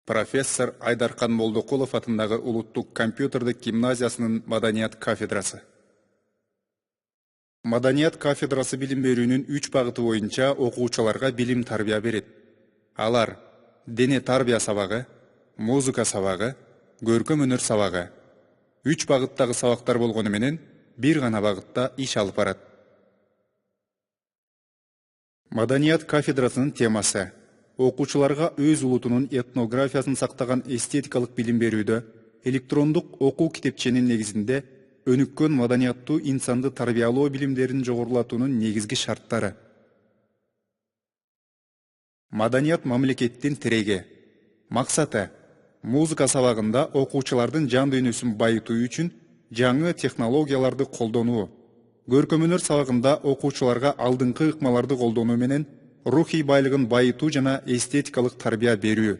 Профессор Айдархан Молдокулов атындағы Улуттук компьютердік гимназиясының Маданият кафедрасы. Маданият кафедрасы билим берүүнүн 3 багыты боюнча окуучуларга билим тарбия берет. Алар дене тарбия сабагы, музыка сабагы, көркөм өнөр сабагы. 3 багыттагы сабактар болгону менен бир гана багытта иш алып барат. Маданият кафедрасынын темасы окуучуларга өз улутунун этнографиясын сактаган эстетикалык билим берүүдө электрондук окуу китепченин негизинде өнүккөн маданияттуу инсанды тарбиялоо билимдерин жогорулатуунун негизги шарттары. Маданият мамлекеттин тиреги. Максаты музыка сабагында окуучулардын жан дүйнөсүн байытуу үчүн жаңы технологияларды колдонуу. Көркөм өнөр сабагында окуучуларга алдыңкы ыкмаларды колдонуу менен рухий байлыгын байытуу жана эстетикалык тарбия берүү.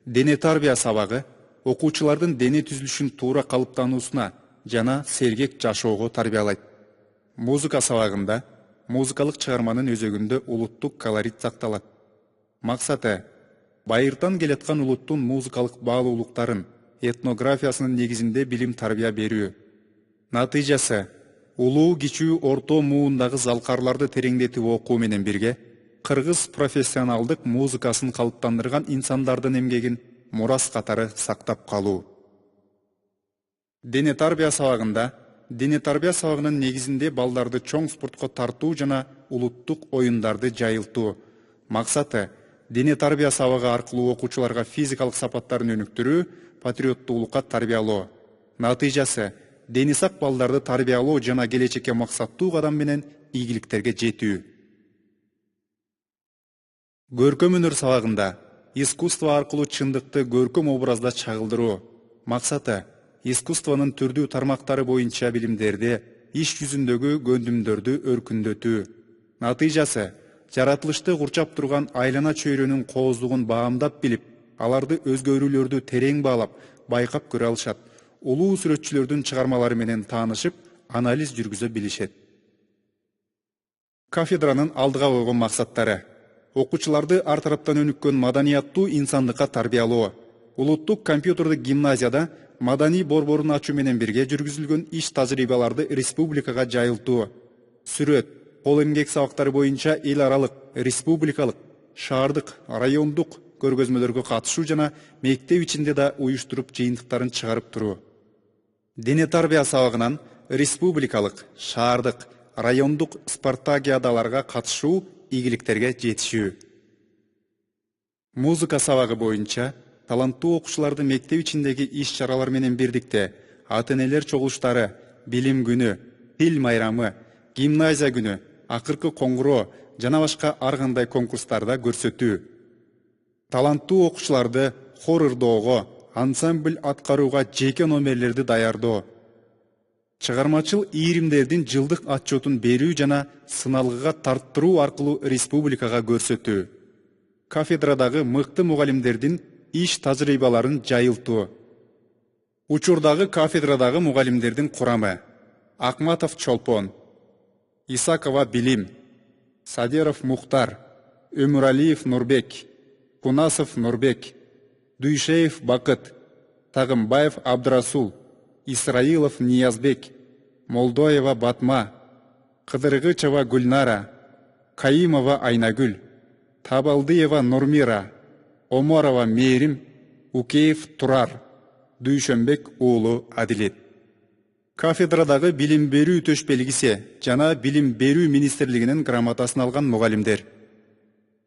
Дене тарбия сабагы окуучулардын дене түзүлүшүн туура калыптануусуна жана сергек жашоого тарбиялайт. Музыка сабагында музыкалык чыгарманын өзөгүндө улуттук колорит сакталат. Максаты байыртан келаткан улуттун музыкалык баалуулуктарын, этнографиясынын негизинде билим тарбия берүү. Натыйжасы улуу, кичүү, орто муундагы залкарларды тереңдетип окуу менен бирге кыргыз профессионалдык музыкасын калыптандырган инсандардын эмгегин мурас катары сактап калуу. Дене тарбия сабагында дене тарбия сабагынын негизинде балдарды чоң спортко тартуу жана улуттук оюндарды жайылтуу. Максаты дене тарбия сабагы аркылуу окуучуларга физикалык сапаттарын өнүктүрүү, патриоттуулукка тарбиялоо. Натыйжасы дени сак балдарды тарбиялоо жана келечекке максаттуу кадам менен ийгиликтерге жетүү. Көркөм өнөр сабагында искусство аркылуу чындыкты көркөм образда чагылдыруу. Максаты искусствонун түрдүү тармактары боюнча билимдерди, иш жүзүндөгү көндүмдөрдү өркүндөтүү. Натыйжасы жаратылышты курчап турган айлана чөйрөнүн кооздугун баамдап билип, аларды өзгөрүүлөрдү терең баалап, байкап көрө алышат. Улуу сүрөтчүлөрдүн чыгармалары менен таанышып, анализ жүргүзө билишет. Кафедранын алдыга койгон максаттары: окуучуларды ар тараптан өнүккөн маданияттуу инсандыкка тарбиялоо. Улуттук компьютердик гимназияда маданий борборун ачуу менен бирге жүргүзүлгөн иш тажрыйбаларды республикага жайылтуу. Сүрөт, кол эмгек сабактары боюнча эл аралык, республикалык, шаардык, райондук көргөзмөлөргө катышуу жана мектеп ичинде да уюштуруп жыйынтыктарын чыгарып туруу. Дене тарбия сабагынан республикалык, шаардык, райондук спартакиадаларга катышуу, ийгиликтерге жетишүү. Музыка сабагы боюнча таланттуу окуучуларды мектеп ичиндеги иш-чаралар менен бирдикте ата-энелер чогулуштары, билим күнү, тил майрамы, гимназия күнү, акыркы коңгуроо жана башка ар кандай конкурстарда көрсөтүү. Таланттуу окуучуларды хор ырдоого, ансамбль аткарууга жеке номерлерди даярдоо. Чыгармачыл ийримдердин жылдык отчетун берүү жана сыналгыга тарттыруу аркылуу республикага көрсөтүү. Кафедрадагы мыкты мугалимдердин иш тажрыйбаларын жайылтуу. Учурдагы кафедрадагы мугалимдердин курамы: Акматов Чолпон, Исакова Билим, Садеров Мухтар, Өмүралиев Нурбек, Кунасов Нурбек, Дүйшеев Бакыт, Тагымбаев Абдрасул, Исраилов Ниязбек, Молдоева Батма, Кыдыргычева Гүлнара, Каимова Айнагүл, Табалдыева Нурмира, Омарова Мээрим, Укеев Турар, Дүйшөнбек уулу Адилет. Кафедрадагы билим берүү төшбелгиси жана билим берүү министрлигинин грамотасын алган мугалимдер: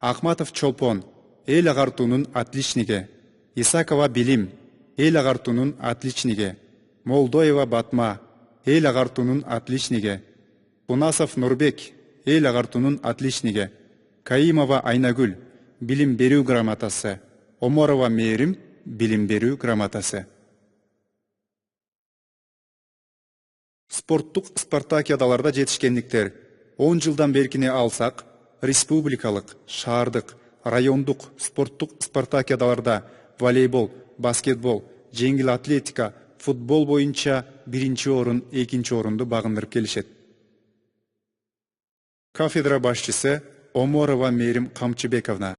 Акматов Чолпон, эл агартуунун отличниги; Исакова Билим, эл агартуунун отличниги; Молдоева Батма, эл агартуунун отличниги; Кунасов Нурбек, эл агартуунун отличниги; Каимова Айнагүл, билим берүү грамотасы; Омарова Мээрим, билим берүү грамотасы. Спорттук спартакиадаларда жетишкендиктер: 10 жылдан беркине алсак, республикалык, шаардык, райондук спорттук спартакиадаларда волейбол, баскетбол, жеңил атлетика, футбол боюнча 1-чи орун, 2-чи орунду багындырып келишет. Кафедра башчысы Омарова Мээрим Камчыбековна.